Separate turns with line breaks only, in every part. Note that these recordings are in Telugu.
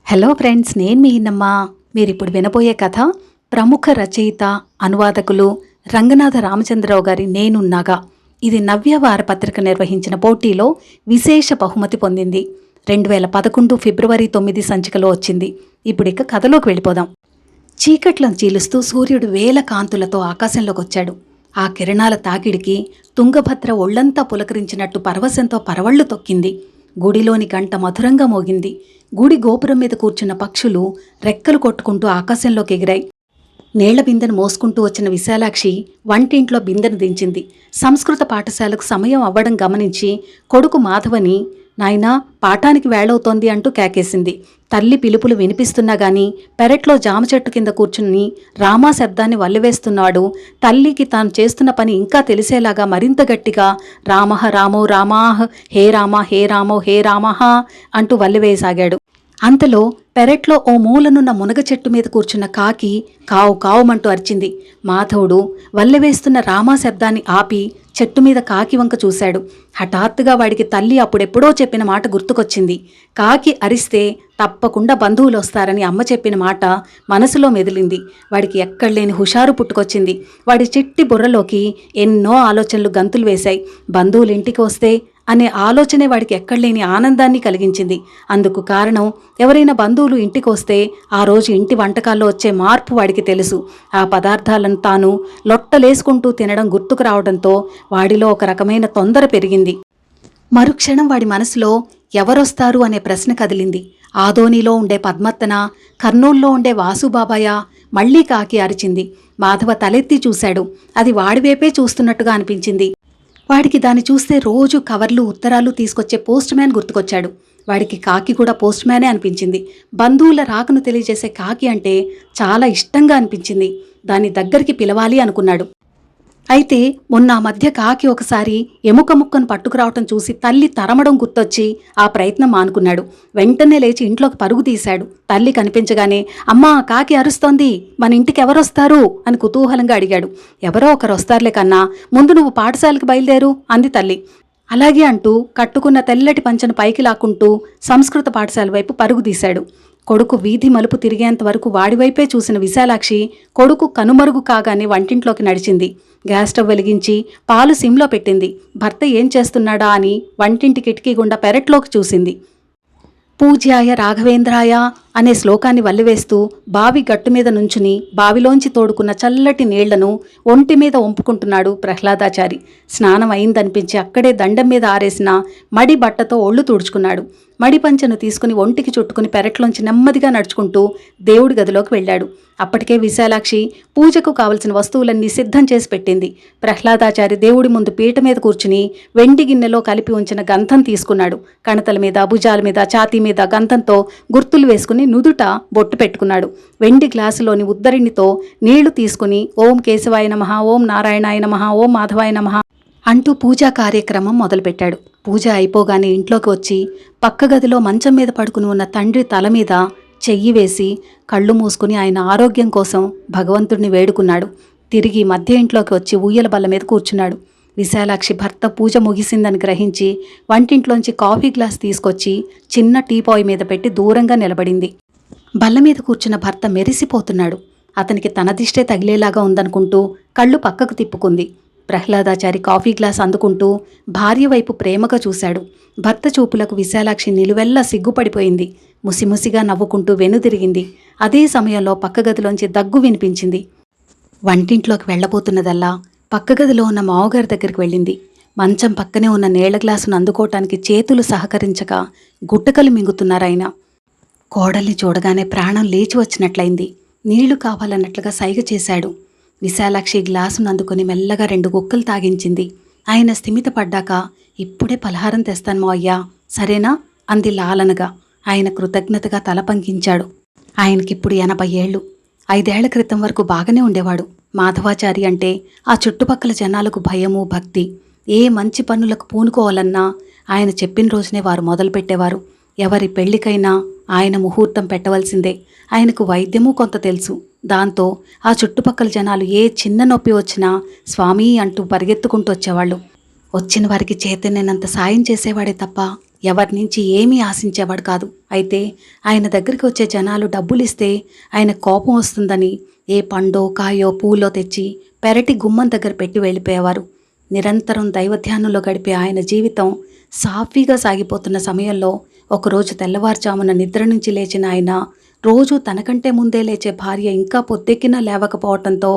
హలో ఫ్రెండ్స్, నేను మీ ఇన్నమ్మ. మీరిప్పుడు వినబోయే కథ ప్రముఖ రచయిత, అనువాదకులు రంగనాథ రామచంద్రరావు గారి నేనున్నాగా. ఇది నవ్య వారపత్రిక నిర్వహించిన పోటీలో విశేష బహుమతి పొందింది. 2011 ఫిబ్రవరి 9 సంచికలో వచ్చింది. ఇప్పుడిక కథలోకి వెళ్ళిపోదాం. చీకట్లను చీలుస్తూ సూర్యుడు వేల కాంతులతో ఆకాశంలోకొచ్చాడు. ఆ కిరణాల తాకిడికి తుంగభద్ర ఒళ్లంతా పులకరించినట్టు పరవశంతో పరవళ్లు తొక్కింది. గుడిలోని గంట మధురంగా మోగింది. గుడి గోపురం మీద కూర్చున్న పక్షులు రెక్కలు కొట్టుకుంటూ ఆకాశంలోకి ఎగిరాయి. నీళ్ల బిందెను మోసుకుంటూ వచ్చిన విశాలాక్షి వంటింట్లో బిందెను దించింది. సంస్కృత పాఠశాలకు సమయం అవ్వడం గమనించి కొడుకు మాధవని, నాయనా పాఠానికి వేళవుతోంది అంటూ కేకేసింది. తల్లి పిలుపులు వినిపిస్తున్నా గాని పెరట్లో జామ చెట్టు కింద కూర్చుని రామా శబ్దాన్ని వల్లివేస్తున్నాడు. తల్లికి తాను చేస్తున్న పని ఇంకా తెలిసేలాగా మరింత గట్టిగా రామః రామో రామాహ్, హే రామ హే రామో హే రామః అంటూ వల్లివేయసాగాడు. అంతలో పెరట్లో ఓ మూలనున్న మునగ చెట్టు మీద కూర్చున్న కాకి కావు కావుమంటూ అరిచింది. మాధవుడు వల్లెవేస్తున్న రామా శబ్దాన్ని ఆపి చెట్టు మీద కాకి వంక చూశాడు. హఠాత్తుగా వాడికి తల్లి అప్పుడెప్పుడో చెప్పిన మాట గుర్తుకొచ్చింది. కాకి అరిస్తే తప్పకుండా బంధువులు వస్తారని అమ్మ చెప్పిన మాట మనసులో మెదిలింది. వాడికి ఎక్కడలేని హుషారు పుట్టుకొచ్చింది. వాడి చిట్టి బుర్రలోకి ఎన్నో ఆలోచనలు గంతులు వేశాయి. బంధువులు ఇంటికి వస్తే అనే ఆలోచనే వాడికి ఎక్కడలేని ఆనందాన్ని కలిగించింది. అందుకు కారణం, ఎవరైనా బంధువులు ఇంటికి వస్తే ఆ రోజు ఇంటి వంటకాల్లో వచ్చే మార్పు వాడికి తెలుసు. ఆ పదార్థాలను తాను లొట్టలేసుకుంటూ తినడం గుర్తుకు రావడంతో వాడిలో ఒక రకమైన తొందర పెరిగింది. మరుక్షణం వాడి మనసులో ఎవరొస్తారు అనే ప్రశ్న కదిలింది. ఆదోనిలో ఉండే పద్మత్తన, కర్నూల్లో ఉండే వాసుబాబాయ? మళ్లీ కాకి అరిచింది. మాధవ తలెత్తి చూశాడు. అది వాడివైపే చూస్తున్నట్టుగా అనిపించింది. వాడికి దాన్ని చూస్తే రోజు కవర్లు, ఉత్తరాలు తీసుకొచ్చే పోస్ట్ మ్యాన్ గుర్తుకొచ్చాడు. వాడికి కాకి కూడా పోస్ట్ మ్యానే అనిపించింది. బంధువుల రాకను తెలియజేసే కాకి అంటే చాలా ఇష్టంగా అనిపించింది. దాని దగ్గరికి పిలవాలి అనుకున్నాడు. అయితే మొన్న ఆ మధ్య కాకి ఒకసారి ఎముక ముక్కను పట్టుకురావటం చూసి తల్లి తరమడం గుర్తొచ్చి ఆ ప్రయత్నం మానుకున్నాడు. వెంటనే లేచి ఇంట్లోకి పరుగు తీశాడు. తల్లి కనిపించగానే, అమ్మా కాకి అరుస్తోంది, మన ఇంటికి ఎవరొస్తారు అని కుతూహలంగా అడిగాడు. ఎవరో ఒకరు వస్తారులే కన్నా, ముందు నువ్వు పాఠశాలకు బయలుదేరు అంది తల్లి. అలాగే అంటూ కట్టుకున్న తెల్లటి పంచను పైకి లాక్కుంటూ సంస్కృత పాఠశాల వైపు పరుగు తీశాడు. కొడుకు వీధి మలుపు తిరిగేంత వరకు వాడివైపే చూసిన విశాలాక్షి కొడుకు కనుమరుగు కాగానే వంటింట్లోకి నడిచింది. గ్యాస్ స్టవ్ వెలిగించి పాలు సిమ్లో పెట్టింది. భర్త ఏం చేస్తున్నాడా అని వంటింటి కిటికీ గుండా పెరట్లోకి చూసింది. పూజ్యాయ రాఘవేంద్రాయ అనే శ్లోకాన్ని వల్లివేస్తూ బావి గట్టు మీద నుంచుని బావిలోంచి తోడుకున్న చల్లటి నీళ్లను ఒంటి మీద వంపుకుంటున్నాడు ప్రహ్లాదాచారి. స్నానం అయిందనిపించి అక్కడే దండం మీద ఆరేసిన మడి బట్టతో ఒళ్ళు తుడుచుకున్నాడు. మడి పంచెను తీసుకుని ఒంటికి చుట్టుకుని పెరట్లోంచి నెమ్మదిగా నడుచుకుంటూ దేవుడి గదిలోకి వెళ్ళాడు. అప్పటికే విశాలాక్షి పూజకు కావలసిన వస్తువులన్నీ సిద్ధం చేసి పెట్టింది. ప్రహ్లాదాచారి దేవుడి ముందు పీట మీద కూర్చుని వెండి గిన్నెలో కలిపి ఉంచిన గంధం తీసుకున్నాడు. కణతల మీద, భుజాల మీద, ఛాతీ మీద గంధంతో గుర్తులు వేసుకుని నుదుట బొట్టు పెట్టుకున్నాడు. వెండి గ్లాసులోని ఉద్దరిణితో నీళ్లు తీసుకుని ఓం కేశవాయ నమః, ఓం నారాయణాయ నమః, ఓం మాధవాయ నమః అంటూ పూజా కార్యక్రమం మొదలుపెట్టాడు. పూజ అయిపోగానే ఇంట్లోకి వచ్చి పక్క గదిలో మంచం మీద పడుకుని ఉన్న తండ్రి తల మీద చెయ్యి వేసి కళ్ళు మూసుకుని ఆయన ఆరోగ్యం కోసం భగవంతుడిని వేడుకున్నాడు. తిరిగి మధ్య ఇంట్లోకి వచ్చి ఊయల బల్ల మీద కూర్చున్నాడు. విశాలాక్షి భర్త పూజ ముగిసిందని గ్రహించి వంటింట్లోంచి కాఫీ గ్లాస్ తీసుకొచ్చి చిన్న టీపాయ్ మీద పెట్టి దూరంగా నిలబడింది. బల్ల మీద కూర్చున్న భర్త మెరిసిపోతున్నాడు. అతనికి తన దిష్టే తగిలేలాగా ఉందనుకుంటూ కళ్ళు పక్కకు తిప్పుకుంది. ప్రహ్లాదాచారి కాఫీ గ్లాస్ అందుకుంటూ భార్య వైపు ప్రేమగా చూశాడు. భర్త చూపులకు విశాలాక్షి నిలువెల్లా సిగ్గుపడిపోయింది. ముసిముసిగా నవ్వుకుంటూ వెనుదిరిగింది. అదే సమయంలో పక్క గదిలోంచి దగ్గు వినిపించింది. వంటింట్లోకి వెళ్లబోతున్నదల్లా పక్క గదిలో ఉన్న మావగారి దగ్గరికి వెళ్ళింది. మంచం పక్కనే ఉన్న నీళ్ల గ్లాసును అందుకోవటానికి చేతులు సహకరించక గుట్టకలు మింగుతున్నారాయన. కోడల్ని చూడగానే ప్రాణం లేచి వచ్చినట్లయింది. నీళ్లు కావాలన్నట్లుగా సైగ చేశాడు. విశాలాక్షి గ్లాసును అందుకుని మెల్లగా 2 గుక్కలు తాగించింది. ఆయన స్థిమిత పడ్డాక, ఇప్పుడే పలహారం తెస్తాను మావయ్యా, సరేనా అంది లాలనగా. ఆయన కృతజ్ఞతగా తల పంకించాడు. ఆయనకిప్పుడు 80 ఏళ్ళు. 5 ఏళ్ల క్రితం వరకు బాగానే ఉండేవాడు. మాధవాచారి అంటే ఆ చుట్టుపక్కల జనాలకు భయము, భక్తి. ఏ మంచి పనులకు పూనుకోవాలన్నా ఆయన చెప్పిన రోజునే వారు మొదలుపెట్టేవారు. ఎవరి పెళ్లికైనా ఆయన ముహూర్తం పెట్టవలసిందే. ఆయనకు వైద్యమూ కొంత తెలుసు. దాంతో ఆ చుట్టుపక్కల జనాలు ఏ చిన్న నొప్పి వచ్చినా స్వామి అంటూ పరిగెత్తుకుంటూ వచ్చేవాళ్ళు. వచ్చిన వారికి చేతనైనంత సాయం చేసేవాడే తప్ప ఎవరి నుంచి ఏమీ ఆశించేవాడు కాదు. అయితే ఆయన దగ్గరికి వచ్చే జనాలు డబ్బులిస్తే ఆయన కోపం వస్తుందని ఏ పండో కాయో పూలో తెచ్చి పెరటి గుమ్మం దగ్గర పెట్టి వెళ్ళిపోయేవారు. నిరంతరం దైవధ్యానంలో గడిపే ఆయన జీవితం సాఫీగా సాగిపోతున్న సమయంలో ఒకరోజు తెల్లవారుజామున నిద్ర నుంచి లేచిన ఆయన రోజు తనకంటే ముందే లేచే భార్య ఇంకా పొద్దెక్కినా లేవకపోవటంతో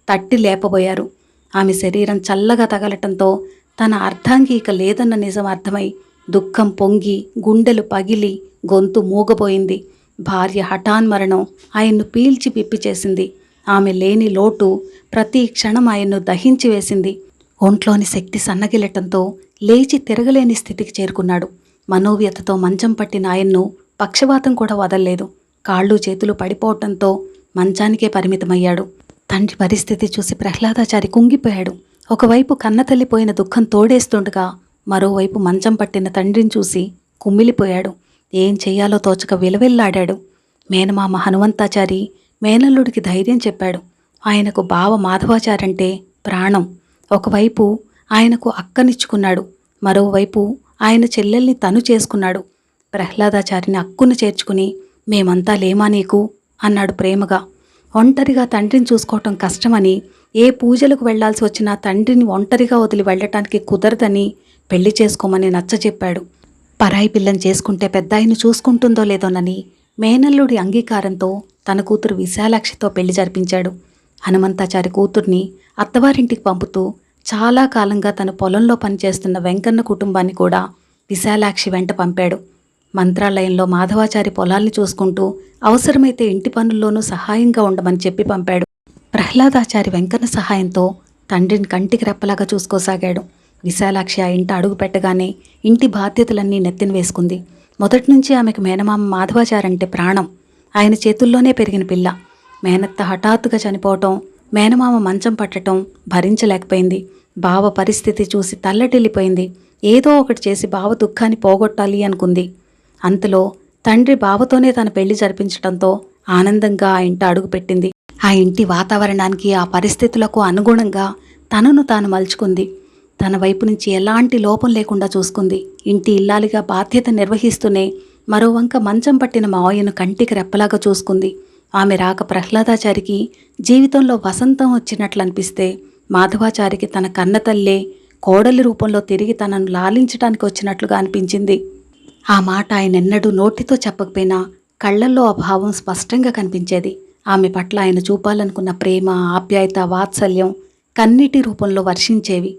తట్టి లేపబోయారు. ఆమె శరీరం చల్లగా తగలటంతో తన అర్ధాంగి ఇక లేదన్న నిజం అర్థమై దుఃఖం పొంగి గుండెలు పగిలి గొంతు మూగబోయింది. భార్య హఠాన్మరణం ఆయన్ను పీల్చి పిప్పి చేసింది. ఆమె లేని లోటు ప్రతి క్షణం ఆయన్ను దహించి వేసింది. ఒంట్లోని శక్తి సన్నగిలటంతో లేచి తిరగలేని స్థితికి చేరుకున్నాడు. మనోవ్యతతో మంచం పట్టిన ఆయన్ను పక్షవాతం కూడా వదల్లేదు. కాళ్ళు చేతులు పడిపోవటంతో మంచానికే పరిమితమయ్యాడు. తండ్రి పరిస్థితి చూసి ప్రహ్లాదాచారి కుంగిపోయాడు. ఒకవైపు కన్నతల్లిపోయిన దుఃఖం తోడేస్తుండగా మరోవైపు మంచం పట్టిన తండ్రిని చూసి కుమ్మిలిపోయాడు. ఏం చెయ్యాలో తోచక విలవిల్లాడాడు. మేనమామ హనుమంతాచారి మేనల్లుడికి ధైర్యం చెప్పాడు. ఆయనకు బావ మాధవాచారంటే ప్రాణం. ఒకవైపు ఆయనకు అక్కనిచ్చుకున్నాడు, మరోవైపు ఆయన చెల్లెల్ని తను చేసుకున్నాడు. ప్రహ్లాదాచారిని అక్కున చేర్చుకుని మేమంతా లేమా నీకు అన్నాడు ప్రేమగా. ఒంటరిగా తండ్రిని చూసుకోవటం కష్టమని, ఏ పూజలకు వెళ్లాల్సి వచ్చినా తండ్రిని ఒంటరిగా వదిలి వెళ్లటానికి కుదరదని పెళ్లి చేసుకోమని నచ్చజెప్పాడు. పరాయి పిల్లని చేసుకుంటే పెద్దాయిని చూసుకుంటుందో లేదోనని మేనల్లుడి అంగీకారంతో తన కూతురు విశాలాక్షితో పెళ్లి జరిపించాడు. హనుమంతాచారి కూతుర్ని అత్తవారింటికి పంపుతూ చాలా కాలంగా తన పొలంలో పనిచేస్తున్న వెంకన్న కుటుంబాన్ని కూడా విశాలాక్షి వెంట పంపాడు. మంత్రాలయంలో మాధవాచారి పొలాల్ని చూసుకుంటూ అవసరమైతే ఇంటి పనుల్లోనూ సహాయంగా ఉండమని చెప్పి పంపాడు. ప్రహ్లాదాచారి వెంకన్న సహాయంతో తండ్రిని కంటికి రెప్పలాగా చూసుకోసాగాడు. విశాలాక్షి ఆ ఇంట అడుగు పెట్టగానే ఇంటి బాధ్యతలన్నీ నెత్తిన వేసుకుంది. మొదటి నుంచి ఆమెకు మేనమామ మాధవాచారంటే ప్రాణం. ఆయన చేతుల్లోనే పెరిగిన పిల్ల. మేనత్త హఠాత్తుగా చనిపోవటం, మేనమామ మంచం పట్టడం భరించలేకపోయింది. బావ పరిస్థితి చూసి తల్లటిల్లిపోయింది. ఏదో ఒకటి చేసి బావ దుఃఖాన్ని పోగొట్టాలి అనుకుంది. అంతలో తండ్రి బావతోనే తన పెళ్లి జరిపించడంతో ఆనందంగా ఆ ఇంట అడుగుపెట్టింది. ఆ ఇంటి వాతావరణానికి, ఆ పరిస్థితులకు అనుగుణంగా తనను తాను మలుచుకుంది. తన వైపు నుంచి ఎలాంటి లోపం లేకుండా చూసుకుంది. ఇంటి ఇల్లాలిగా బాధ్యత నిర్వహిస్తూనే మరోవంక మంచం పట్టిన మావయ్యను కంటికి రెప్పలాగా చూసుకుంది. ఆమె రాక ప్రహ్లాదాచారికి జీవితంలో వసంతం వచ్చినట్లు అనిపిస్తే, మాధవాచారికి తన కన్నతల్లే కోడలి రూపంలో తిరిగి తనను లాలించడానికి వచ్చినట్లుగా అనిపించింది. ఆ మాట ఆయనెన్నడూ నోటితో చెప్పకపోయినా కళ్లల్లో ఆ భావం స్పష్టంగా కనిపించేది. ఆమె పట్ల ఆయన చూపాలనుకున్న ప్రేమ, ఆప్యాయత, వాత్సల్యం కన్నీటి రూపంలో వర్షించేవి.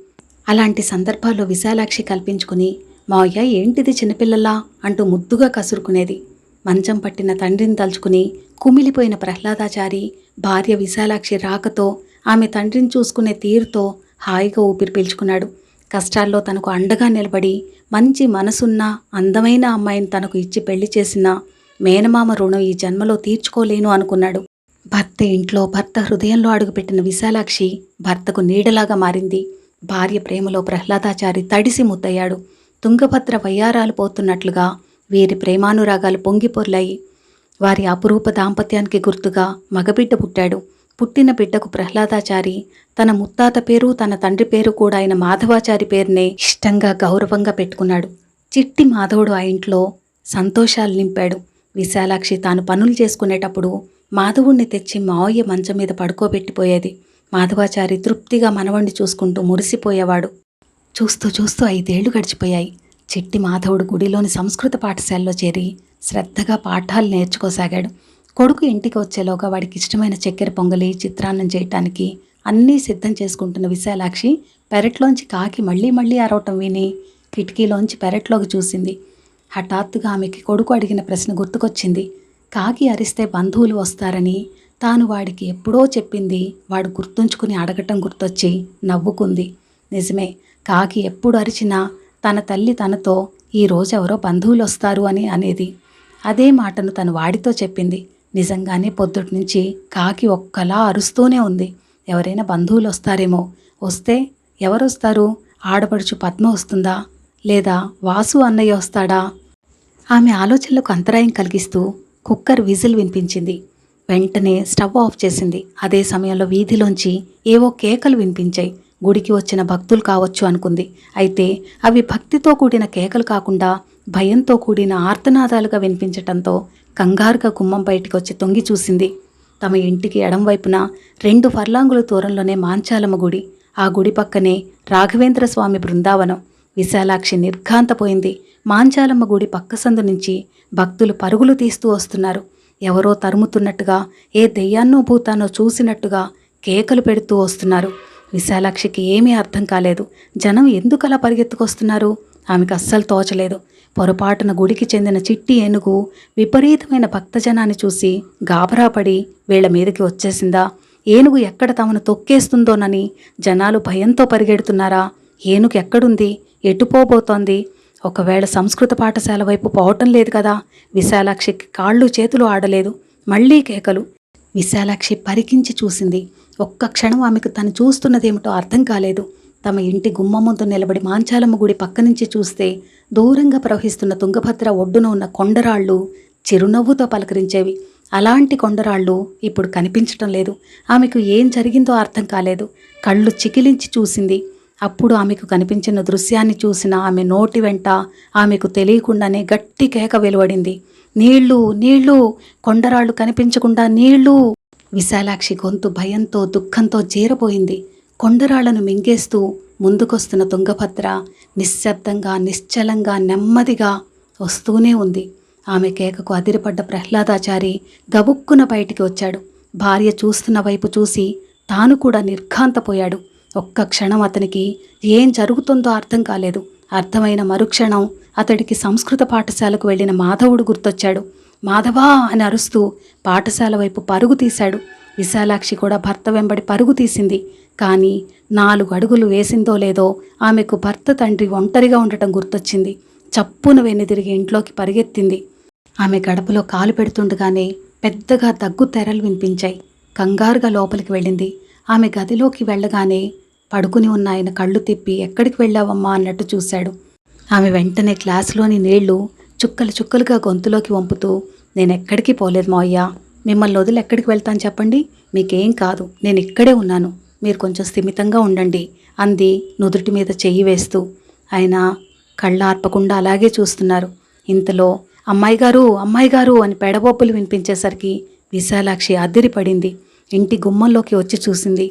అలాంటి సందర్భాల్లో విశాలాక్షి కల్పించుకుని మావయ్య ఏంటిది చిన్నపిల్లలా అంటూ ముద్దుగా కసురుకునేది. మంచం పట్టిన తండ్రిని తలుచుకుని కుమిలిపోయిన ప్రహ్లాదాచారి భార్య విశాలాక్షి రాకతో, ఆమె తండ్రిని చూసుకునే తీరుతో హాయిగా ఊపిరి పీల్చుకున్నాడు. కష్టాల్లో తనకు అండగా నిలబడి మంచి మనసున్న అందమైన అమ్మాయిని తనకు ఇచ్చి పెళ్లి చేసిన మేనమామ రుణం ఈ జన్మలో తీర్చుకోలేను అనుకున్నాడు. భర్త ఇంట్లో, భర్త హృదయంలో అడుగుపెట్టిన విశాలాక్షి భర్తకు నీడలాగా మారింది. భార్య ప్రేమలో ప్రహ్లాదాచారి తడిసి ముద్దయ్యాడు. తుంగభద్ర వయ్యారాలు పోతున్నట్లుగా వీరి ప్రేమానురాగాలు పొంగిపొర్లాయి. వారి అపురూప దాంపత్యానికి గుర్తుగా మగబిడ్డ పుట్టాడు. పుట్టిన బిడ్డకు ప్రహ్లాదాచారి తన ముత్తాత పేరు, తన తండ్రి పేరు కూడా అయిన మాధవాచారి పేరునే ఇష్టంగా గౌరవంగా పెట్టుకున్నాడు. చిట్టి మాధవుడు ఆ ఇంట్లో సంతోషాలు నింపాడు. విశాలాక్షి తాను పనులు చేసుకునేటప్పుడు మాధవుణ్ణి తెచ్చి మావయ్య మంచం మీద పడుకోబెట్టిపోయేది. మాధవాచారి తృప్తిగా మనవణ్ణి చూసుకుంటూ మురిసిపోయేవాడు. చూస్తూ చూస్తూ 5 ఏళ్లు గడిచిపోయాయి. చిట్టి మాధవుడు గుడిలోని సంస్కృత పాఠశాలలో చేరి శ్రద్ధగా పాఠాలు నేర్చుకోసాగాడు. కొడుకు ఇంటికి వచ్చేలోగా వాడికి ఇష్టమైన చక్కెర పొంగలి, చిత్రాన్నం చేయటానికి అన్నీ సిద్ధం చేసుకుంటున్న విశాలాక్షి పెరట్లోంచి కాకి మళ్ళీ మళ్ళీ అరవటం విని కిటికీలోంచి పెరట్లోకి చూసింది. హఠాత్తుగా ఆమెకి కొడుకు అడిగిన ప్రశ్న గుర్తుకొచ్చింది. కాకి అరిస్తే బంధువులు వస్తారని తాను వాడికి ఎప్పుడో చెప్పింది వాడు గుర్తుంచుకుని అడగటం గుర్తొచ్చి నవ్వుకుంది. నిజమే, కాకి ఎప్పుడు అరిచినా తన తల్లి తనతో ఈరోజు ఎవరో బంధువులు వస్తారు అని అనేది. అదే మాటను తను వాడితో చెప్పింది. నిజంగానే పొద్దుటి నుంచి కాకి ఒక్కలా అరుస్తూనే ఉంది. ఎవరైనా బంధువులు వస్తారేమో. వస్తే ఎవరొస్తారు? ఆడపడుచు పద్మ వస్తుందా, లేదా వాసు అన్నయ్య వస్తాడా? ఆమె ఆలోచనలకు అంతరాయం కలిగిస్తూ కుక్కర్ విజిల్ వినిపించింది. వెంటనే స్టవ్ ఆఫ్ చేసింది. అదే సమయంలో వీధిలోంచి ఏవో కేకలు వినిపించాయి. గుడికి వచ్చిన భక్తులు కావచ్చు అనుకుంది. అయితే అవి భక్తితో కూడిన కేకలు కాకుండా భయంతో కూడిన ఆర్తనాదాలుగా వినిపించటంతో కంగారుగా గుమ్మం బయటికి వచ్చి తొంగి చూసింది. తమ ఇంటికి ఎడంవైపున 2 ఫర్లాంగుల దూరంలోనే మాంచాలమ్మ గుడి. ఆ గుడి పక్కనే రాఘవేంద్ర స్వామి బృందావనం. విశాలాక్షి నిర్ఘాంతపోయింది. మాంచాలమ్మ గుడి పక్క సందు నుంచి భక్తులు పరుగులు తీస్తూ వస్తున్నారు. ఎవరో తరుముతున్నట్టుగా, ఏ దెయ్యాన్నో భూతాన్నో చూసినట్టుగా కేకలు పెడుతూ వస్తున్నారు. విశాలాక్షికి ఏమీ అర్థం కాలేదు. జనం ఎందుకలా పరిగెత్తుకొస్తున్నారు? ఆమెకు అస్సలు తోచలేదు. పొరపాటున గుడికి చెందిన చిట్టి ఏనుగు విపరీతమైన భక్తజనాన్ని చూసి గాబరాపడి వీళ్ల మీదకి వచ్చేసిందా? ఏనుగు ఎక్కడ తమను తొక్కేస్తుందోనని జనాలు భయంతో పరిగెడుతున్నారా? ఏనుగు ఎక్కడుంది? ఎటుపోబోతోంది? ఒకవేళ సంస్కృత పాఠశాల వైపు పోవటం లేదు కదా? విశాలాక్షికి కాళ్ళు చేతులు ఆడలేదు. మళ్లీ కేకలు. విశాలాక్షి పరికించి చూసింది. ఒక్క క్షణం ఆమెకు తను చూస్తున్నదేమిటో అర్థం కాలేదు. తమ ఇంటి గుమ్మం ముందు నిలబడి మాంచాలమ్మ గుడి పక్క నుంచి చూస్తే దూరంగా ప్రవహిస్తున్న తుంగభద్ర ఒడ్డున ఉన్న కొండరాళ్ళు చిరునవ్వుతో పలకరించేవి. అలాంటి కొండరాళ్ళు ఇప్పుడు కనిపించటం లేదు. ఆమెకు ఏం జరిగిందో అర్థం కాలేదు. కళ్ళు చికిలించి చూసింది. అప్పుడు ఆమెకు కనిపించిన దృశ్యాన్ని చూసిన ఆమె నోటి వెంట ఆమెకు తెలియకుండానే గట్టి కేక వెలువడింది. నీళ్లు, నీళ్లు! కొండరాళ్ళు కనిపించకుండా నీళ్లు! విశాలాక్షి గొంతు భయంతో దుఃఖంతో జీరపోయింది. కొండరాళ్లను మింగేస్తూ ముందుకొస్తున్న తుంగభద్ర నిశ్శబ్దంగా, నిశ్చలంగా, నెమ్మదిగా వస్తూనే ఉంది. ఆమె కేకకు అదిరిపడ్డ ప్రహ్లాదాచారి గబుక్కున బయటికి వచ్చాడు. భార్య చూస్తున్న వైపు చూసి తాను కూడా నిర్ఘాంతపోయాడు. ఒక్క క్షణం అతనికి ఏం జరుగుతుందో అర్థం కాలేదు. అర్థమైన మరుక్షణం అతడికి సంస్కృత పాఠశాలకు వెళ్ళిన మాధవుడు గుర్తొచ్చాడు. మాధవా అని అరుస్తూ పాఠశాల వైపు పరుగు తీశాడు. విశాలాక్షి కూడా భర్త వెంబడి పరుగు తీసింది. కానీ 4 అడుగులు వేసిందో లేదో ఆమెకు భర్త తండ్రి ఒంటరిగా ఉండటం గుర్తొచ్చింది. చప్పున వెనుదిరిగి ఇంట్లోకి పరిగెత్తింది. ఆమె గడపలో కాలు పెడుతుండగానే పెద్దగా దగ్గు తెరలు వినిపించాయి. కంగారుగా లోపలికి వెళ్ళింది. ఆమె గదిలోకి వెళ్ళగానే పడుకుని ఉన్న ఆయన కళ్ళు తిప్పి ఎక్కడికి వెళ్ళావమ్మా అన్నట్టు చూశాడు. ఆమె వెంటనే గ్లాసులోని నీళ్లు చుక్కలు చుక్కలుగా గొంతులోకి వంపుతూ, నేనెక్కడికి పోలేదు మావయ్య, మిమ్మల్ని వదిలి ఎక్కడికి వెళ్తాను చెప్పండి, మీకేం కాదు, నేను ఇక్కడే ఉన్నాను, మీరు కొంచెం స్థిమితంగా ఉండండి అంది నుదుటి మీద చెయ్యి వేస్తూ. ఆయన కళ్ళార్పకుండా అలాగే చూస్తున్నారు. ఇంతలో అమ్మాయి గారు, అమ్మాయి గారు అని పెడబొప్పులు వినిపించేసరికి విశాలాక్షి అదిరిపడింది. ఇంటి గుమ్మంలోకి వచ్చి చూసింది.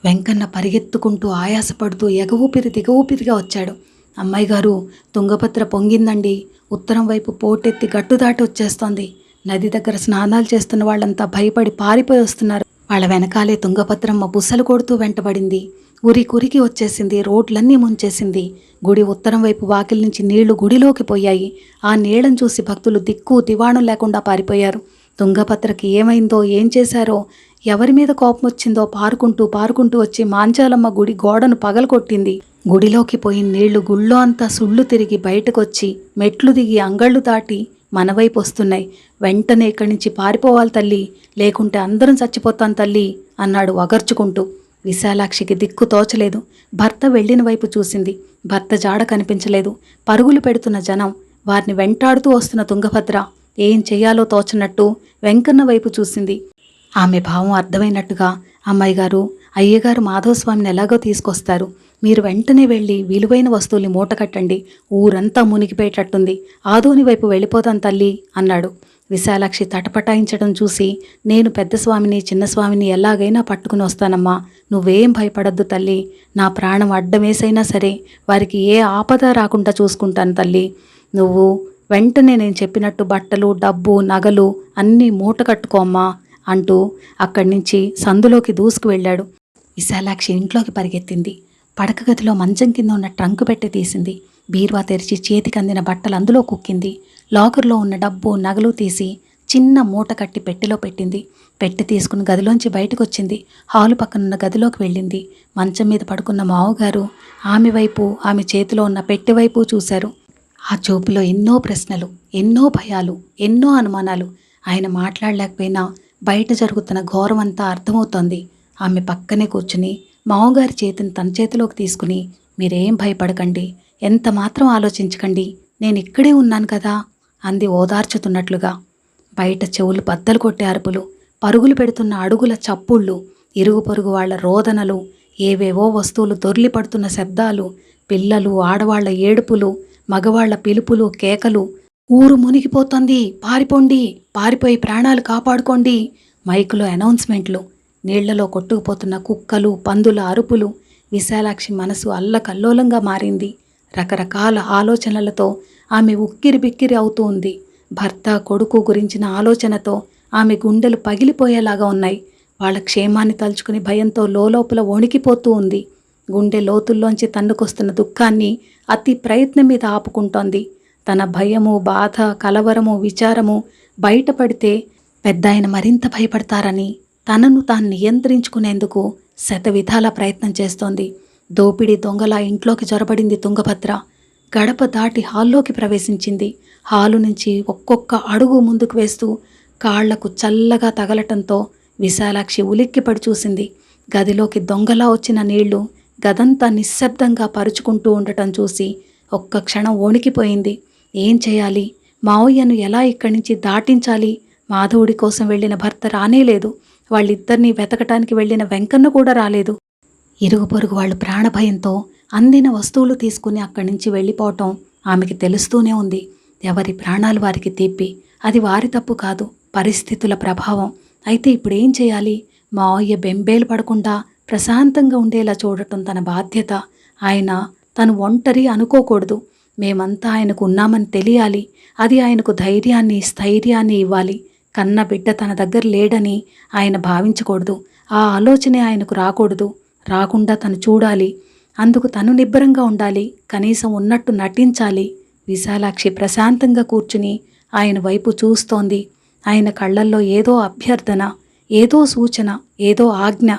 వెంకన్న పరిగెత్తుకుంటూ ఆయాసపడుతూ ఎగఊపిరి దిగఊపిరిగా వచ్చాడు. అమ్మాయి గారు, తుంగభద్ర పొంగిందండి, ఉత్తరం వైపు పోటెత్తి గట్టు దాటి వచ్చేస్తోంది. నది దగ్గర స్నానాలు చేస్తున్న వాళ్ళంతా భయపడి పారిపోయి వస్తున్నారు. వాళ్ళ వెనకాలే తుంగభద్రమ్మ బుసలు కొడుతూ వెంటబడింది. ఉరికి వచ్చేసింది. రోడ్లన్నీ ముంచేసింది. గుడి ఉత్తరం వైపు వాకిలి నుంచి నీళ్లు గుడిలోకి పోయాయి. ఆ నీళ్లను చూసి భక్తులు దిక్కు దివాణం లేకుండా పారిపోయారు. తుంగభద్రకి ఏమైందో, ఏం చేశారో, ఎవరి మీద కోపం వచ్చిందో పారుకుంటూ వచ్చి మాంచాలమ్మ గుడి గోడను పగలకొట్టింది. గుడిలోకి పోయిన నీళ్లు గుళ్ళో అంతా సుళ్ళు తిరిగి బయటకొచ్చి మెట్లు దిగి అంగళ్ళు దాటి మనవైపు వస్తున్నాయి. వెంటనే ఇక్కడి నుంచి పారిపోవాలి తల్లి, లేకుంటే అందరం చచ్చిపోతాం తల్లి అన్నాడు వగర్చుకుంటూ. విశాలాక్షికి దిక్కు తోచలేదు. భర్త వెళ్ళిన వైపు చూసింది. భర్త జాడ కనిపించలేదు. పరుగులు పెడుతున్న జనం, వారిని వెంటాడుతూ వస్తున్న తుంగభద్ర ఏం చెయ్యాలో తోచనట్టు వెంకన్న వైపు చూసింది. ఆమె భావం అర్థమైనట్టుగా, అమ్మాయి గారు, అయ్యగారు మాధవస్వామిని ఎలాగో తీసుకొస్తారు, మీరు వెంటనే వెళ్ళి విలువైన వస్తువుల్ని మూట కట్టండి, ఊరంతా మునిగిపోయేటట్టుంది, ఆదోని వైపు వెళ్ళిపోతాం తల్లి అన్నాడు. విశాలాక్షి తటపటాయించడం చూసి, నేను పెద్ద స్వామిని చిన్న స్వామిని ఎలాగైనా పట్టుకుని వస్తానమ్మా, నువ్వేం భయపడద్దు తల్లి, నా ప్రాణం అడ్డమేసైనా సరే వారికి ఏ ఆపద రాకుండా చూసుకుంటాను తల్లి, నువ్వు వెంటనే నేను చెప్పినట్టు బట్టలు, డబ్బు, నగలు అన్నీ మూట కట్టుకోమ్మా అంటూ అక్కడి నుంచి సందులోకి దూసుకు వెళ్ళాడు. విశాలాక్షి ఇంట్లోకి పరిగెత్తింది. పడక గదిలో మంచం కింద ఉన్న ట్రంక్ పెట్టి తీసింది. బీరువా తెరిచి చేతికి అందిన బట్టలు అందులో కుక్కింది. లాకర్లో ఉన్న డబ్బు, నగలు తీసి చిన్న మూట కట్టి పెట్టెలో పెట్టింది. పెట్టి తీసుకుని గదిలోంచి బయటకు వచ్చింది. హాలు పక్కనున్న గదిలోకి వెళ్ళింది. మంచం మీద పడుకున్న మావగారు ఆమె వైపు, ఆమె చేతిలో ఉన్న పెట్టె వైపు చూశారు. ఆ చూపులో ఎన్నో ప్రశ్నలు, ఎన్నో భయాలు, ఎన్నో అనుమానాలు. ఆయన మాట్లాడలేకపోయినా బయట జరుగుతున్న ఘోరం అంతా అర్థమవుతోంది. ఆమె పక్కనే కూర్చుని మావగారి చేతిని తన చేతిలోకి తీసుకుని, మీరేం భయపడకండి, ఎంత మాత్రం ఆలోచించకండి, నేను ఇక్కడే ఉన్నాను కదా అంది ఓదార్చుతున్నట్లుగా. బయట చెవులు బద్దలు కొట్టే అరుపులు, పరుగులు పెడుతున్న అడుగుల చప్పుళ్ళు, ఇరుగు పొరుగు వాళ్ల రోదనలు, ఏవేవో వస్తువులు దొర్లిపడుతున్న శబ్దాలు, పిల్లలు, ఆడవాళ్ల ఏడుపులు, మగవాళ్ల పిలుపులు, కేకలు. ఊరు మునిగిపోతోంది, పారిపోండి, పారిపోయి ప్రాణాలు కాపాడుకోండి. మైకులో అనౌన్స్మెంట్లు. నీళ్లలో కొట్టుకుపోతున్న కుక్కలు, పందుల అరుపులు. విశాలాక్షి మనసు అల్లకల్లోలంగా మారింది. రకరకాల ఆలోచనలతో ఆమె ఉక్కిరి బిక్కిరి అవుతూ ఉంది. భర్త, కొడుకు గురించిన ఆలోచనతో ఆమె గుండెలు పగిలిపోయేలాగా ఉన్నాయి. వాళ్ళ క్షేమాన్ని తలుచుకుని భయంతో లోలోపల వణికిపోతూ ఉంది. గుండె లోతుల్లోంచి తన్నుకొస్తున్న దుఃఖాన్ని అతి ప్రయత్నం మీద ఆపుకుంటోంది. తన భయము, బాధ, కలవరము, విచారము బయటపడితే పెద్దాయన మరింత భయపడతారని తనను తాను నియంత్రించుకునేందుకు శతవిధాల ప్రయత్నం చేస్తోంది. దోపిడీ దొంగలా ఇంట్లోకి జొరబడింది తుంగభద్ర. గడప దాటి హాల్లోకి ప్రవేశించింది. హాలు నుంచి ఒక్కొక్క అడుగు ముందుకు వేస్తూ కాళ్లకు చల్లగా తగలటంతో విశాలాక్షి ఉలిక్కిపడి చూసింది. గదిలోకి దొంగలా వచ్చిన నీళ్లు గదంతా నిశ్శబ్దంగా పరుచుకుంటూ ఉండటం చూసి ఒక్క క్షణం వణికిపోయింది. ఏం చేయాలి? మావయ్యను ఎలా ఇక్కడి నుంచి దాటించాలి? మాధవుడి కోసం వెళ్ళిన భర్త రానేలేదు. వాళ్ళిద్దరినీ వెతకటానికి వెళ్ళిన వెంకన్న కూడా రాలేదు. ఇరుగు పొరుగు వాళ్ళు ప్రాణభయంతో అందిన వస్తువులు తీసుకుని అక్కడి నుంచి వెళ్ళిపోవటం ఆమెకి తెలుస్తూనే ఉంది. ఎవరి ప్రాణాలు వారికి తీపి. అది వారి తప్పు కాదు, పరిస్థితుల ప్రభావం. అయితే ఇప్పుడేం చేయాలి? మావయ్య బెంబేలు పడకుండా ప్రశాంతంగా ఉండేలా చూడటం తన బాధ్యత. ఆయన తను ఒంటరి అనుకోకూడదు. మేమంతా ఆయనకు ఉన్నామని తెలియాలి. అది ఆయనకు ధైర్యాన్ని, స్థైర్యాన్ని ఇవ్వాలి. కన్న బిడ్డ తన దగ్గర లేడని ఆయన భావించకూడదు. ఆ ఆలోచనే ఆయనకు రాకూడదు. రాకుండా తను చూడాలి. అందుకు తను నిబ్బరంగా ఉండాలి. కనీసం ఉన్నట్టు నటించాలి. విశాలాక్షి ప్రశాంతంగా కూర్చుని ఆయన వైపు చూస్తోంది. ఆయన కళ్ళల్లో ఏదో అభ్యర్థన, ఏదో సూచన, ఏదో ఆజ్ఞ.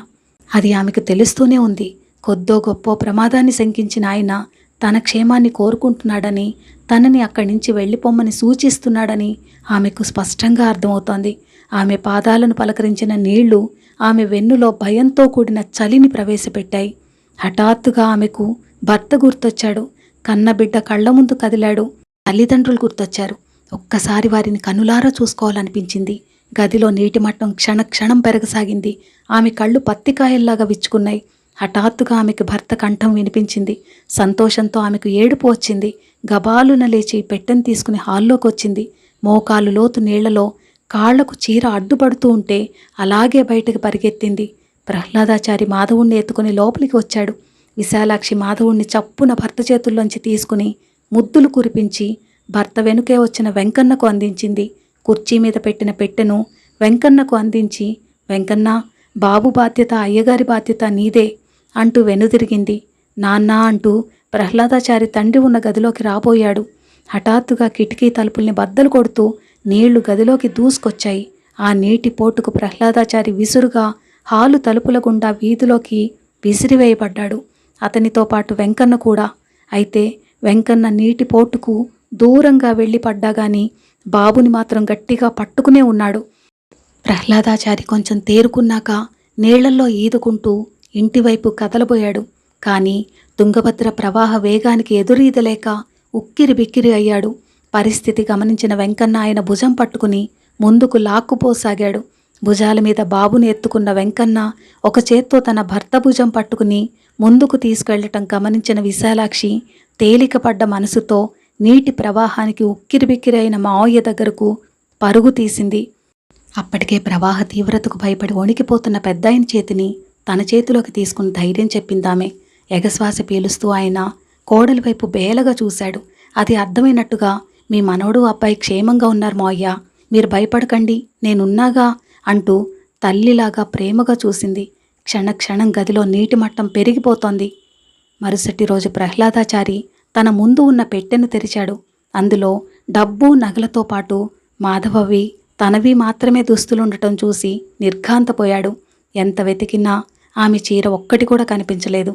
అది ఆమెకు తెలుస్తూనే ఉంది. కొద్దో గొప్పో ప్రమాదాన్ని శంకించిన ఆయన తన క్షేమాన్ని కోరుకుంటున్నాడని, తనని అక్కడి నుంచి వెళ్ళిపోమ్మని సూచిస్తున్నాడని ఆమెకు స్పష్టంగా అర్థమవుతోంది. ఆమె పాదాలను పలకరించిన నీళ్లు ఆమె వెన్నులో భయంతో కూడిన చలిని ప్రవేశపెట్టాయి. హఠాత్తుగా ఆమెకు భర్త గుర్తొచ్చాడు. కన్నబిడ్డ కళ్ల ముందు కదిలాడు. తల్లిదండ్రులు గుర్తొచ్చారు. ఒక్కసారి వారిని కనులారా చూసుకోవాలనిపించింది. గదిలో నీటి మట్టం క్షణక్షణం పెరగసాగింది. ఆమె కళ్ళు పత్తికాయల్లాగా విచ్చుకున్నాయి. హఠాత్తుగా ఆమెకు భర్త కంఠం వినిపించింది. సంతోషంతో ఆమెకు ఏడుపు వచ్చింది. గబాలున లేచి పెట్టెను తీసుకుని హాల్లోకి వచ్చింది. మోకాలు లోతు నీళ్లలో కాళ్లకు చీర అడ్డుపడుతూ ఉంటే అలాగే బయటకు పరిగెత్తింది. ప్రహ్లాదాచారి మాధవుణ్ణి ఎత్తుకుని లోపలికి వచ్చాడు. విశాలాక్షి మాధవుణ్ణి చప్పున భర్త చేతుల్లోంచి తీసుకుని ముద్దులు కురిపించి భర్త వెనుకే వచ్చిన వెంకన్నకు అందించింది. కుర్చీ మీద పెట్టిన పెట్టెను వెంకన్నకు అందించి, వెంకన్న, బాబు బాధ్యత, అయ్యగారి బాధ్యత నీదే అంటూ వెనుదిరిగింది. నాన్న అంటూ ప్రహ్లాదాచారి తండ్రి ఉన్న గదిలోకి రాబోయాడు. హఠాత్తుగా కిటికీ తలుపుల్ని బద్దలు కొడుతూ నీళ్లు గదిలోకి దూసుకొచ్చాయి. ఆ నీటి పోటుకు ప్రహ్లాదాచారి విసురుగా హాలు తలుపుల గుండా వీధిలోకి విసిరివేయబడ్డాడు. అతనితో పాటు వెంకన్న కూడా. అయితే వెంకన్న నీటి పోటుకు దూరంగా వెళ్ళి పడ్డాగాని బాబుని మాత్రం గట్టిగా పట్టుకునే ఉన్నాడు. ప్రహ్లాదాచారి కొంచెం తేరుకున్నాక నీళ్లల్లో ఈదుకుంటూ ఇంటివైపు కదలబోయాడు. కానీ తుంగభద్ర ప్రవాహ వేగానికి ఎదురీదలేక ఉక్కిరి బిక్కిరి అయ్యాడు. పరిస్థితి గమనించిన వెంకన్న ఆయన భుజం పట్టుకుని ముందుకు లాక్కుపోసాగాడు. భుజాల మీద బాబుని ఎత్తుకున్న వెంకన్న ఒక చేత్తో తన భర్త భుజం పట్టుకుని ముందుకు తీసుకెళ్లటం గమనించిన విశాలాక్షి తేలికపడ్డ మనసుతో నీటి ప్రవాహానికి ఉక్కిరిబిక్కిరి అయిన మావయ్య దగ్గరకు పరుగు తీసింది. అప్పటికే ప్రవాహ తీవ్రతకు భయపడి వణికిపోతున్న పెద్దాయన చేతిని తన చేతిలోకి తీసుకుని ధైర్యం చెప్పిందామె. ఎగశ్వాస పీలుస్తూ ఆయన కోడలి వైపు బేలగా చూశాడు. అది అర్థమైనట్టుగా, మీ మనవడు అబ్బాయి క్షేమంగా ఉన్నారు మావయ్య, మీరు భయపడకండి, నేనున్నాగా అంటూ తల్లిలాగా ప్రేమగా చూసింది. క్షణక్షణం గదిలో నీటి మట్టం పెరిగిపోతోంది. మరుసటి రోజు ప్రహ్లాదాచారి తన ముందు ఉన్న పెట్టెను తెరిచాడు. అందులో డబ్బు, నగలతో పాటు మాధవవి, తనవి మాత్రమే దుస్తులుండటం చూసి నిర్ఘాంతపోయాడు. ఎంత వెతికినా ఆమె చీర ఒక్కటి కూడా కనిపించలేదు.